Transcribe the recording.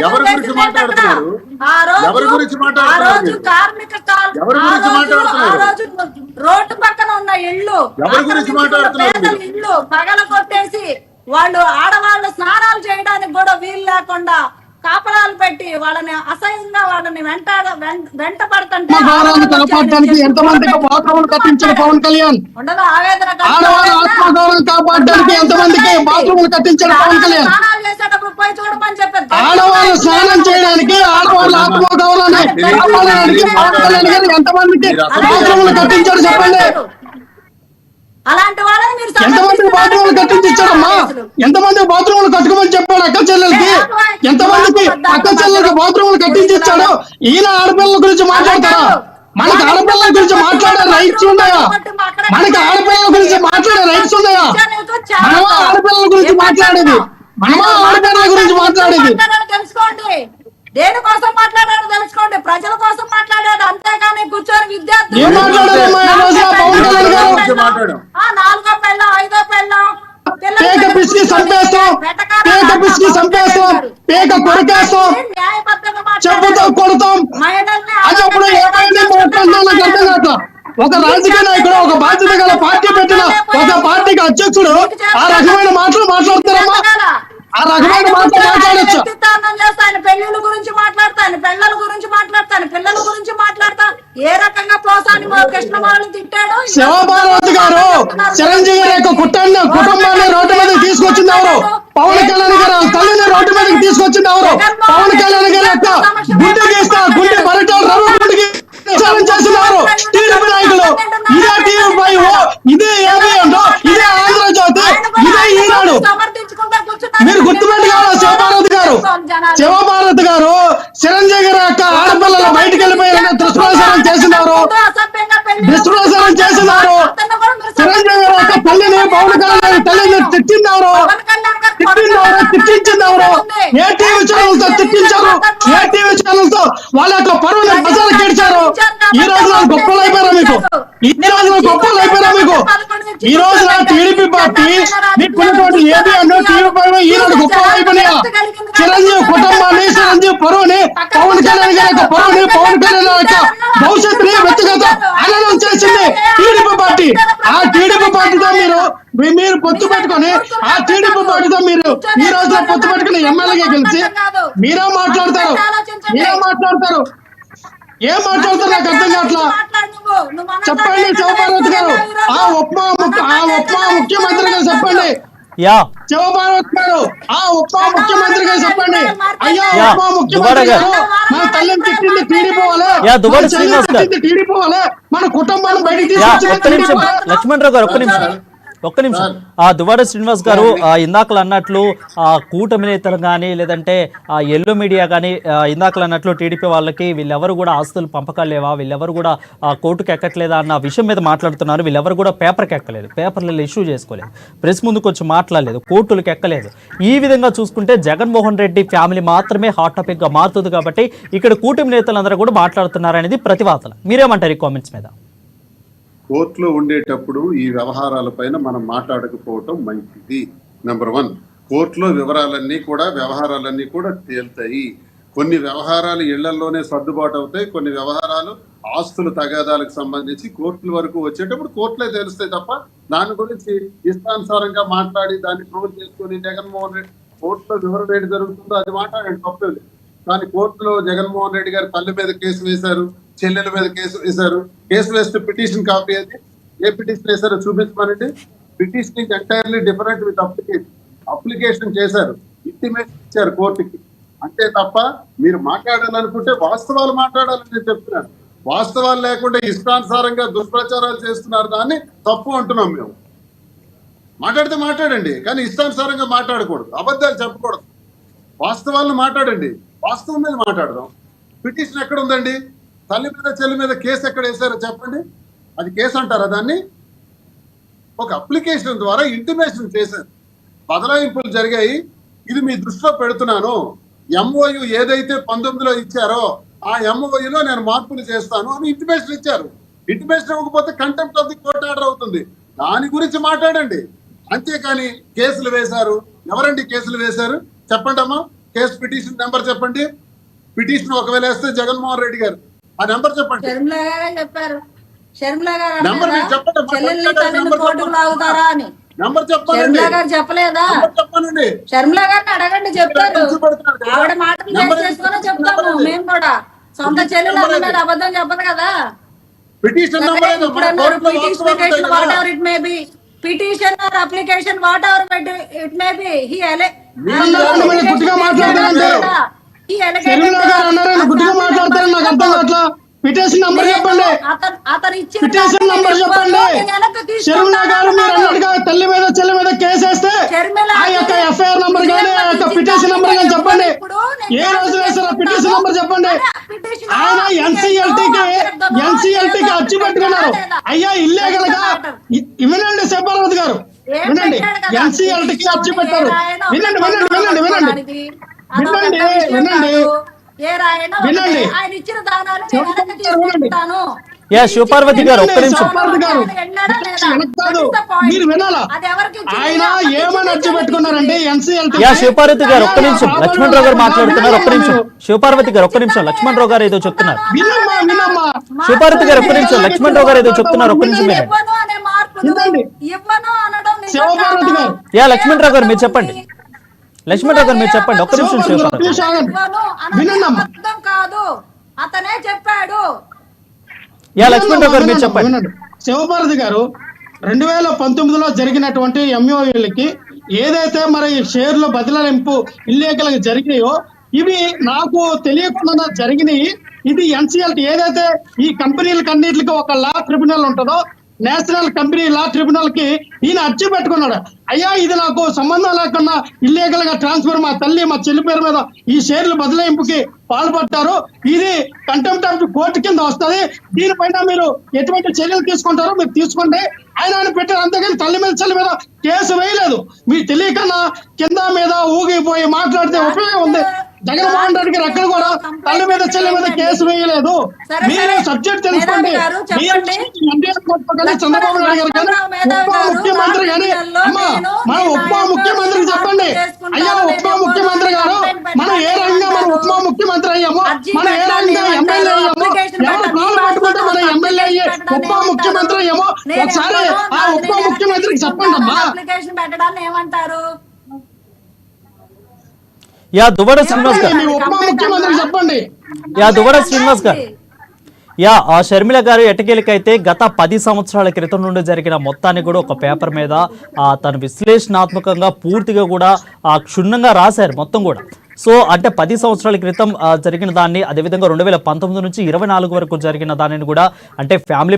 ఎవరి గురించి మాట్లాడుతున్నారు? ఎవరి గురించి మాట్లాడుతున్నారు? రోడ్డు పక్కన ఉన్న ఇళ్ళు, ఎవరి గురించి మాట్లాడుతున్నారు? ఇళ్ళు పగల కొట్టేసి వాళ్ళు ఆడవాళ్ళు స్నానాలు చేయడానికి కూడా వీలు లేకుండా కాపలాలు పెట్టి వాళ్ళని అసహ్యంగా వాళ్ళని వెంట పడుతుంటే కాపాడడానికి ఎంతమందికి బాత్రూములు కట్టించాడు పవన్ కళ్యాణ్? ఆవేదన ఆత్మగౌరవం కాపాడడానికి ఎంతమందికి బాత్రూములు కట్టించాడు పవన్ కళ్యాణ్? స్నానాలు చేసేటప్పుడు పోయి చూడమని చెప్పారు. ఆడవాళ్ళు స్నానం చేయడానికి, ఆడవాళ్ళ ఆత్మగౌరవాన్ని కాపాడడానికి పవన్ కళ్యాణ్ గారు ఎంతమందికి బాత్రూములు కట్టించాడు చెప్పండి? అలాంటి వాళ్ళని మీరు ఎంతమందికి బాత్రూములు కట్టించారమ్మా? ఎంతమందికి బాత్రూములు కట్టుకోమని చెప్పాడు అక్క చెల్లెలకి? ఎంతమందికి అక్క చెల్లెలకి బాత్రూములు కట్టించాడు? ఈయన ఆడపిల్లల గురించి మాట్లాడతారా? మనకి ఆడపిల్లల గురించి మాట్లాడే రైట్స్ ఉన్నాయా? మనకి ఆడపిల్లల గురించి మాట్లాడే రైట్స్ ఉన్నాయా? మనమా ఆడపిల్లల గురించి మాట్లాడేది? మనమా ఆడపిల్లల గురించి మాట్లాడేది? తెలుసుకోండి, దేనికోసం మాట్లాడాడు తెలుసుకోండి. ప్రజల కోసం మాట్లాడాడు, అంతేగాని కూర్చొని విద్యార్థులు నాలుగో పెళ్ళం, ఐదో పెళ్ళం, పేక పిసికి చంపేస్తాం, పేక పిసికి చంపేస్తాం, పేక కొరికేస్తాం, చెప్పుతో కొడతాం. అది అప్పుడు ఏమైంది మాట్లాడుతున్నా నాకు అర్థం కాక. ఒక రాజకీయ నాయకుడు, ఒక బాధ్యత గల పార్టీ పెట్టిన ఒక పార్టీకి అధ్యక్షుడు ఆ రకమైన మాటలు మాట్లాడతారమ్మా? ఆ రకమైన మాటలు మాట్లాడచ్చు? చేస్తాను, పెళ్లిళ్ళ గురించి మాట్లాడతాను, పిల్లల గురించి మాట్లాడతాను, పిల్లల గురించి మాట్లాడతా. ఏ రకంగా ప్రోత్సాహాన్ని కృష్ణమాలను తిట్టాడు. శివభారతి గారు చిరంజీవి గారి యొక్క కుటుంబాన్ని రోడ్డు మీదకి తీసుకొచ్చింది ఎవరు? పవన్ కళ్యాణ్ గారు తల్లిని రోడ్డు మీదకి తీసుకొచ్చింది ఎవరు? పవన్ కళ్యాణ్ గారి యొక్క గుండె గీస్తా గుండె పరిటాల రవి గుండెకి చేసింది ఎవరు? టీడీపీ నాయకులు. ఇదే టీవీ ఇదే ఏబీ అంటో, ఇదే ఆంధ్రజ్యోతి, ఇదే ఈనాడు. మీరు గుర్తుపెట్టుకోవాలి శివభారతి గారు. శివభారతి గారు చిరంజీవి గారి యొక్క ఆడపిల్లలు బయటకు వెళ్ళిపోయారని దుష్ప్రచారం చేసినారు. దుష్ప్రచారం చేసినారు. చిరంజీవి గారి యొక్క తల్లిని, పవన్ కళ్యాణ్ తల్లిని తిట్టిందెవరు? తిట్టించిందెవరు? ఏ టీవీ ఛానల్ తో తిట్టించారు? ఏ టీవీ ఛానల్ తో వాళ్ళ యొక్క పరువుని ప్రజలకు గెలిచారు? ఈ రోజు నాకు గొప్పలు అయిపోయారా మీకు? ఈ రోజు నాకు గొప్పలు అయిపోయారా మీకు? ఈ రోజు నా టీడీపీ పార్టీ మీకున్నటువంటి ఏబీ అన్నో టీవీ పైన ఈనాడు గొప్పలు అయిపోయినాయా? చిరంజీవి కుటుంబాన్ని, చిరంజీవి పరువుని, పవన్ కళ్యాణ్ గారి యొక్క పరువుని, పవన్ కళ్యాణ్ యొక్క భవిష్యత్తుని వ్యక్తిగత అననం చేసింది టీడీపీ పార్టీ. ఆ టీడీపీ పార్టీతో మీరు పొత్తు పెట్టుకొని, ఆ టీడీపీ పార్టీతో మీరు ఈ రోజున పొత్తు పెట్టుకుని ఎమ్మెల్యేగా గెలిచి మీరే మాట్లాడతారు. ఏం మాట్లాడతారు నాకు అర్థం కావట్లా. చెప్పండి శివపార్వతి గారు, ఆ ఉపమా ముఖ్యమంత్రిగా చెప్పండి. శివపార్వతి గారు, ఆ ఉపమా ముఖ్యమంత్రిగా చెప్పండి. అయ్యా ఉపమా ముఖ్యమంత్రి గారు, మన తల్లిని తిట్టింది టీడీపీ వాళ్ళే, టీడీపీ వాళ్ళే, మన కుటుంబాన్ని బయటికి తీసుకొచ్చింది. లక్ష్మణరావు గారు ఒక్క నిమిషం. దువ్వాడ శ్రీనివాస్ గారు ఇందాకలు అన్నట్లు కూటమి నేతలు కానీ, లేదంటే ఎల్లో మీడియా కానీ ఇందాకలు అన్నట్లు టీడీపీ వాళ్ళకి వీళ్ళెవరు కూడా ఆస్తులు పంపకాలు లేవా, వీళ్ళెవరు కూడా కోర్టుకు ఎక్కట్లేదా అన్న విషయం మీద మాట్లాడుతున్నారు. వీళ్ళెవరు కూడా పేపర్కి ఎక్కలేదు, పేపర్లలో ఇష్యూ చేసుకోలేదు, ప్రెస్ ముందుకు వచ్చి మాట్లాడలేదు, కోర్టులకు ఎక్కలేదు. ఈ విధంగా చూసుకుంటే జగన్మోహన్ రెడ్డి ఫ్యామిలీ మాత్రమే హాట్ టాపిక్గా మారుతుంది. కాబట్టి ఇక్కడ కూటమి నేతలందరూ కూడా మాట్లాడుతున్నారు అనేది ప్రతివాదన. మీరేమంటారు ఈ కామెంట్స్ మీద? కోర్టులో ఉండేటప్పుడు ఈ వ్యవహారాలపైన మనం మాట్లాడకపోవటం మంచిది. నెంబర్ 1, కోర్టులో వ్యవహారాలన్నీ కూడా తేలుతాయి. కొన్ని వ్యవహారాలు ఇళ్లలోనే సర్దుబాటు అవుతాయి, కొన్ని వ్యవహారాలు ఆస్తుల తగాదాలకు సంబంధించి కోర్టుల వరకు వచ్చేటప్పుడు కోర్టులే తెలుస్తాయి తప్ప దాని గురించి ఇష్టానుసారంగా మాట్లాడి దాన్ని ట్రోల్ చేసుకుని జగన్మోహన్ రెడ్డి కోర్టులో వివరణ ఏంటి జరుగుతుందో అది మాట్లాడండి, తప్పలేదు. కానీ కోర్టులో జగన్మోహన్ రెడ్డి గారి తల్లి మీద కేసు వేశారు, చెల్లెల మీద కేసు వేశారు. కేసు వేస్తే పిటిషన్ కాపీ అది ఏ పిటిషన్ వేశారో చూపించమనండి. Petition is entirely different with application చేశారు, ఇంటిమేషన్ ఇచ్చారు కోర్టుకి. అంతే తప్ప మీరు మాట్లాడాలనుకుంటే వాస్తవాలు మాట్లాడాలని నేను చెప్తున్నాను. వాస్తవాలు లేకుండా ఇష్టానుసారంగా దుష్ప్రచారాలు చేస్తున్నారు, దాన్ని తప్పు అంటున్నాం మేము. మాట్లాడితే మాట్లాడండి, కానీ ఇష్టానుసారంగా మాట్లాడకూడదు, అబద్ధాలు చెప్పకూడదు. వాస్తవాలను మాట్లాడండి, వాస్తవం మీద మాట్లాడదాం. పిటిషన్ ఎక్కడ ఉందండి? తల్లి మీద చెల్లి మీద కేసు ఎక్కడ వేశారో చెప్పండి. అది కేసు అంటారా దాన్ని? ఒక అప్లికేషన్ ద్వారా ఇంటిమేషన్ చేశారు, బదలాయింపులు జరిగాయి, ఇది మీ దృష్టిలో పెడుతున్నాను. ఎంఓయు ఏదైతే 19లో ఇచ్చారో ఆ ఎంఓయులో నేను మార్పులు చేస్తాను అని ఇంటిమేషన్ ఇచ్చారు. ఇంటిమేషన్ ఇవ్వకపోతే contempt of the court order అవుతుంది. దాని గురించి మాట్లాడండి, అంతేకాని కేసులు వేశారు. ఎవరండి కేసులు వేశారు చెప్పండి అమ్మా. కేసు పిటిషన్ నెంబర్ చెప్పండి. పిటిషన్ ఒకవేళ వేస్తే జగన్మోహన్ రెడ్డి గారు ఆ నెంబర్ చెప్పండి. షర్మిల గారే చెప్పారు. షర్మిల గారు నెంబర్ మీరు చెప్పండి. చెల్లెల్ని తల్లిని కోర్టుకు లాగుతారా అని నెంబర్ చెప్పండి. షర్మిల గారు చెప్పలేదా? చెప్పండి. షర్మిల గారిని అడగండి, చెప్తారు. ఆవిడ మాటలు బేస్ చేసుకుని చెప్తాము మేము కూడా. సొంత చెల్లెలు అన్న మీద అబద్ధం చెప్పదు కదా. పిటిషన్ నెంబర్ ఏదో ఇప్పుడు అన్నారు petition what ever it may be, petition or application what ever it may be, గుడ్డిగా మాట్లాడతారంటారు. షర్మిల గారు అన్నారని గుడ్డిగా మాట్లాడతారని నాకు అర్థం కావట్లా. పిటిషన్ నంబర్ చెప్పండి. పిటిషన్ నంబర్ చెప్పండి. షర్మిల గారు మీరు అన్నట్టుగా తల్లి మీద చెల్లి మీద కేసు వేస్తే ఆ యొక్క ఎఫ్ఐఆర్ నంబర్ కానీ ఆ యొక్క పిటిషన్ నంబర్ కానీ చెప్పండి. ఏ రోజు వేసారో పిటిషన్ నంబర్ చెప్పండి. ఆయన ఎన్సీఎల్టీకి అచ్చి పెట్టుకున్నారు. అయ్యా ఇల్లీగల్ గా వినండి శంపార్వతి గారు, వినండి. ఎన్సీఎల్టీకి అచ్చి పెట్టారు. వినండి వినండి వినండి వినండి వినండి వినండి వినండి. యా శివపార్వతి గారు ఒక్క నిమిషం. మీరు వినాలా? ఆయన ఏమని అచ్చి పెట్టుకున్నారంటే ఎన్సీఎల్టీ. యా శివపార్వతి గారు ఒక్క నిమిషం, లక్ష్మణరావు గారు మాట్లాడుతున్నారు. ఒక్క నిమిషం శివపార్వతి గారు ఒక్క నిమిషం. లక్ష్మణరావు గారు ఏదో చెప్తున్నారు. వినమ్మా వినమ్మా. శివపార్వతి గారు ఒక్క నిమిషం. లక్ష్మణరావు గారు ఏదో చెప్తున్నారు. ఒక్క నిమిషం మీరు. శివపార్వతి గారు. యా లక్ష్మణరావు గారు మీరు చెప్పండి. లక్ష్మణరావు గారు మీరు చెప్పండి. ఒక్క నిమిషం శివపార్వతి. అబద్ధం కాదు, అతనే చెప్పాడు. యా లక్ష్మణరావు గారు మీరు చెప్పండి. శివపార్వతి గారు 2019లో జరిగినటువంటి ఎంఓయూలకి ఏదైతే మరి షేర్ల బదిలింపు ఇల్లీగల్ గా జరిగినాయో ఇవి నాకు తెలియకుండా జరిగినాయి. ఇది ఎన్సీఎల్టీ ఏదైతే ఈ కంపెనీలకు అన్నిటికీ ఒక లా ట్రిబ్యునల్ ఉంటుందో నేషనల్ కంపెనీ లా ట్రిబ్యునల్ కి ఈయన అర్జీ పెట్టుకున్నాడు. అయ్యా ఇది నాకు సంబంధం లేకుండా ఇల్లీగల్ గా ట్రాన్స్ఫర్ మా తల్లి మా చెల్లి పేరు మీద ఈ షేర్లు బదలాయింపుకి పాల్పడ్డారు, ఇది కంటెంప్ట్ ఆఫ్ కోర్టు కింద వస్తుంది, దీనిపైన మీరు ఎటువంటి చర్యలు తీసుకుంటారో మీరు తీసుకోండి ఆయన పెట్టారు. అంతేగాని తల్లి మీద చెల్లి మీద కేసు వేయలేదు. మీరు తెలియకన్నా కింద మీద ఊగిపోయి మాట్లాడితే ఉపయోగం ఉంది. జగన్మోహన్ రెడ్డి గారు ఎక్కడ కూడా తల్లి మీద చెల్లి మీద కేసు వేయలేదు. మీరు సబ్జెక్ట్ తెలుసుకోండి. చంద్రబాబు నాయుడు గారు కానీ ఉప ముఖ్యమంత్రి కానీ అమ్మా మన ఉప ముఖ్యమంత్రికి చెప్పండి. అయ్యా ఉప ముఖ్యమంత్రి గారు మనం ఏ రంగంగా మనం ఉప ముఖ్యమంత్రి అయ్యామో మనం ఏ రంగంగా ఎమ్మెల్యే అయ్యామో ఎవరు ప్రాణం పట్టుకుంటే మనం ఎమ్మెల్యే అయ్యే ఉప ముఖ్యమంత్రి అయ్యామో ఒకసారి ఆ ఉప ముఖ్యమంత్రికి చెప్పండి అమ్మా. ఏమంటారు? యా దువ్వాడ శ్రీనివాస్ గారు. ఉప ముఖ్యమంత్రికి చెప్పండి. యా దువ్వాడ శ్రీనివాస్ గారు. యా ఆ షర్మిల గారు ఎట్టకేలకైతే గత 10 సంవత్సరాల క్రితం నుండి జరిగిన మొత్తాన్ని కూడా ఒక పేపర్ మీద తను విశ్లేషణాత్మకంగా పూర్తిగా కూడా క్షుణ్ణంగా రాశారు మొత్తం కూడా. సో అంటే 10 సంవత్సరాల క్రితం జరిగిన దాన్ని, అదేవిధంగా 2019 నుంచి 24 వరకు జరిగిన దానిని కూడా, అంటే ఫ్యామిలీ